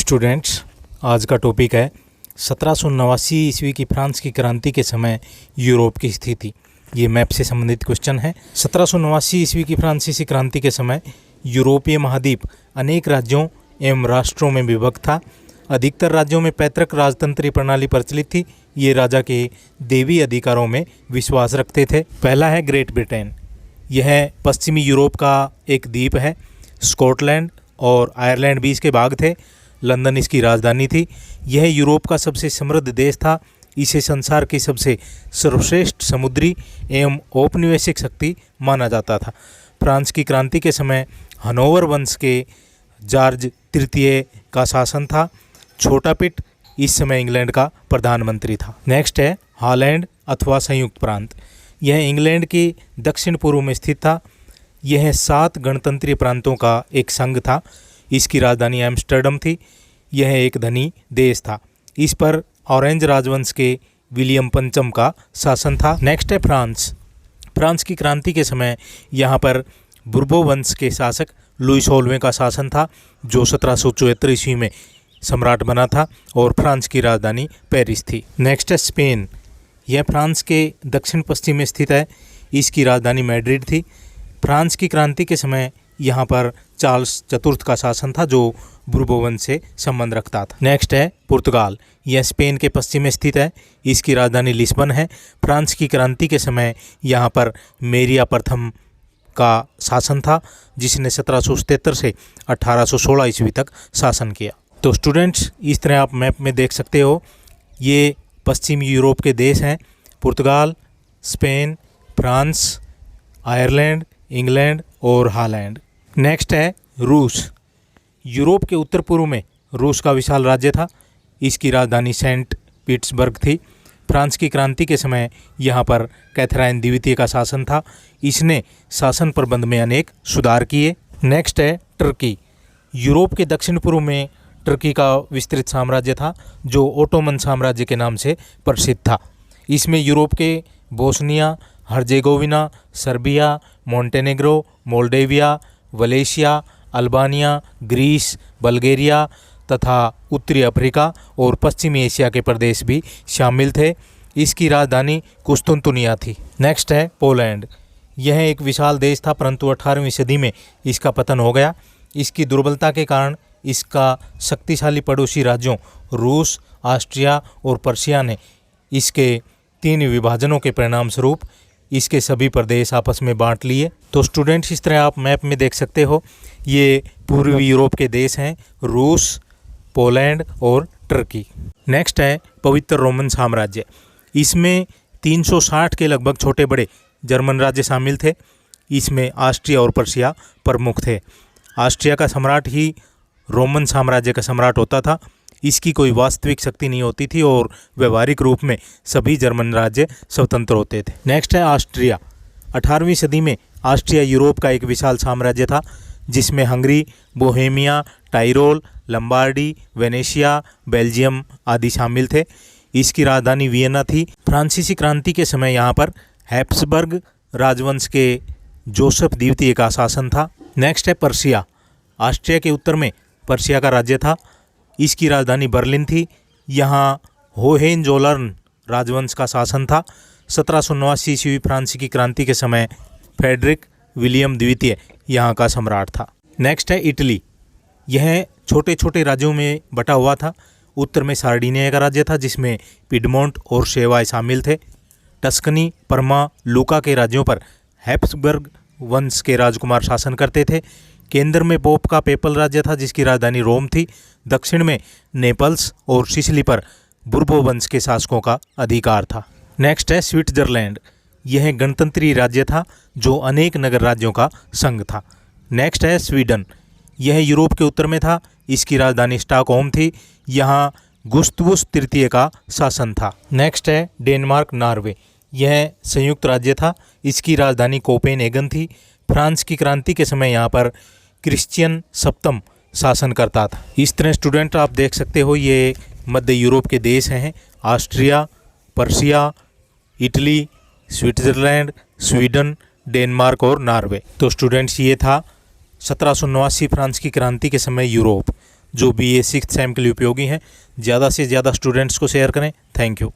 Students, आज का topic है 1789 ईस्वी की फ्रांस की क्रांति के समय यूरोप की स्थिति। ये मैप से संबंधित क्वेश्चन है। 1789 ईस्वी की फ्रांसीसी क्रांति के समय यूरोपीय महाद्वीप अनेक राज्यों एवं राष्ट्रों में विभक्त था। अधिकतर राज्यों में पैतृक राजतंत्री प्रणाली प्रचलित थी। ये राजा के देवी अधिकारों में विश्वास रखते थे। पहला है ग्रेट ब्रिटेन। यह पश्चिमी यूरोप का एक द्वीप है। स्कॉटलैंड और आयरलैंड भी इसके भाग थे। लंदन इसकी राजधानी थी। यह यूरोप का सबसे समृद्ध देश था। इसे संसार की सबसे सर्वश्रेष्ठ समुद्री एवं औपनिवेशिक शक्ति माना जाता था। फ्रांस की क्रांति के समय हनोवर वंश के जॉर्ज तृतीय का शासन था। छोटा पिट इस समय इंग्लैंड का प्रधानमंत्री था। नेक्स्ट है हॉलैंड अथवा संयुक्त प्रांत। यह इंग्लैंड के दक्षिण पूर्व में स्थित था। यह 7 गणतंत्रीय प्रांतों का एक संघ था। इसकी राजधानी एम्स्टर्डम थी। यह एक धनी देश था। इस पर ऑरेंज राजवंश के विलियम पंचम का शासन था। नेक्स्ट है फ्रांस। फ्रांस की क्रांति के समय यहाँ पर बुर्बो वंश के शासक लुई 16वें का शासन था, जो 1774 ईस्वी में सम्राट बना था और फ्रांस की राजधानी पेरिस थी। नेक्स्ट है स्पेन। यह फ्रांस के दक्षिण पश्चिम में स्थित है। इसकी राजधानी मैड्रिड थी। फ्रांस की क्रांति के समय यहाँ पर चार्ल्स चतुर्थ का शासन था, जो बुर्बो वंश से संबंध रखता था। नेक्स्ट है पुर्तगाल। यह स्पेन के पश्चिम में स्थित है। इसकी राजधानी लिस्बन है। फ्रांस की क्रांति के समय यहाँ पर मेरिया प्रथम का शासन था, जिसने 1777 से 1816 ईस्वी तक शासन किया। तो स्टूडेंट्स, इस तरह आप मैप में देख सकते हो, ये पश्चिमी यूरोप के देश हैं: पुर्तगाल, स्पेन, फ्रांस, आयरलैंड, इंग्लैंड और हॉलैंड। नेक्स्ट है रूस। यूरोप के उत्तर पूर्व में रूस का विशाल राज्य था। इसकी राजधानी सेंट पीटर्सबर्ग थी। फ्रांस की क्रांति के समय यहाँ पर कैथरीन द्वितीय का शासन था। इसने शासन प्रबंध में अनेक सुधार किए। नेक्स्ट है टर्की। यूरोप के दक्षिण पूर्व में टर्की का विस्तृत साम्राज्य था, जो ओटोमन साम्राज्य के नाम से प्रसिद्ध था। इसमें यूरोप के Bosnia, Herzegovina, Serbia, Montenegro, Moldavia, Wallachia, Albania, Greece, Bulgaria तथा उत्तरी अफ्रीका और पश्चिमी एशिया के प्रदेश भी शामिल थे। इसकी राजधानी कुस्तुनतुनिया थी। नेक्स्ट है पोलैंड। यह एक विशाल देश था, परंतु 18वीं सदी में इसका पतन हो गया। इसकी दुर्बलता के कारण इसका शक्तिशाली पड़ोसी राज्यों रूस, ऑस्ट्रिया और पर्शिया ने इसके 3 विभाजनों के परिणाम स्वरूप इसके सभी प्रदेश आपस में बांट लिए। तो स्टूडेंट्स, इस तरह आप मैप में देख सकते हो, ये पूर्वी यूरोप के देश हैं: रूस, पोलैंड और टर्की। नेक्स्ट है पवित्र रोमन साम्राज्य। इसमें 360 के लगभग छोटे बड़े जर्मन राज्य शामिल थे। इसमें ऑस्ट्रिया और पर्शिया प्रमुख थे। ऑस्ट्रिया का सम्राट ही रोमन साम्राज्य का सम्राट होता था। इसकी कोई वास्तविक शक्ति नहीं होती थी और व्यवहारिक रूप में सभी जर्मन राज्य स्वतंत्र होते थे। नेक्स्ट है ऑस्ट्रिया। 18वीं सदी में ऑस्ट्रिया यूरोप का एक विशाल साम्राज्य था, जिसमें Hungary, Bohemia, Tyrol, Lombardy, Venetia, Belgium आदि शामिल थे। इसकी राजधानी वियना थी। फ्रांसीसी क्रांति के समय यहाँ पर हैप्सबर्ग राजवंश के जोसेफ द्वितीय का शासन था। नेक्स्ट है पर्शिया। ऑस्ट्रिया के उत्तर में पर्शिया का राज्य था। इसकी राजधानी बर्लिन थी। यहाँ होहेनजोलर्न राजवंश का शासन था। 1789 ईस्वी फ्रांस की क्रांति के समय फ्रेडरिक विलियम द्वितीय यहाँ का सम्राट था। नेक्स्ट है इटली। यह छोटे छोटे राज्यों में बटा हुआ था। उत्तर में सार्डिनिया का राज्य था, जिसमें पिडमोंट और शेवाय शामिल थे। टस्कनी, परमा, लूका के राज्यों पर हैप्सबर्ग वंश के राजकुमार शासन करते थे। केंद्र में पोप का पेपल राज्य था, जिसकी राजधानी रोम थी। दक्षिण में नेपल्स और सिसिली पर बुर्बो वंश के शासकों का अधिकार था। नेक्स्ट है स्विट्जरलैंड। यह गणतंत्री राज्य था, जो अनेक नगर राज्यों का संघ था। नेक्स्ट है स्वीडन। यह यूरोप के उत्तर में था। इसकी राजधानी स्टॉकहोम थी। यहाँ गुस्तावुस तृतीय का शासन था। नेक्स्ट है डेनमार्क नॉर्वे। यह संयुक्त राज्य था। इसकी राजधानी कोपेनहेगन थी। फ्रांस की क्रांति के समय यहाँ पर क्रिश्चियन सप्तम शासन करता था। इस तरह स्टूडेंट आप देख सकते हो, ये मध्य यूरोप के देश हैं: Austria, Persia, Italy, Switzerland, Sweden, Denmark और नॉर्वे। तो स्टूडेंट्स, ये था 1789 फ्रांस की क्रांति के समय यूरोप। जो BA 6th सेम के लिए उपयोगी हैं। ज़्यादा से ज़्यादा स्टूडेंट्स को शेयर करें। Thank you.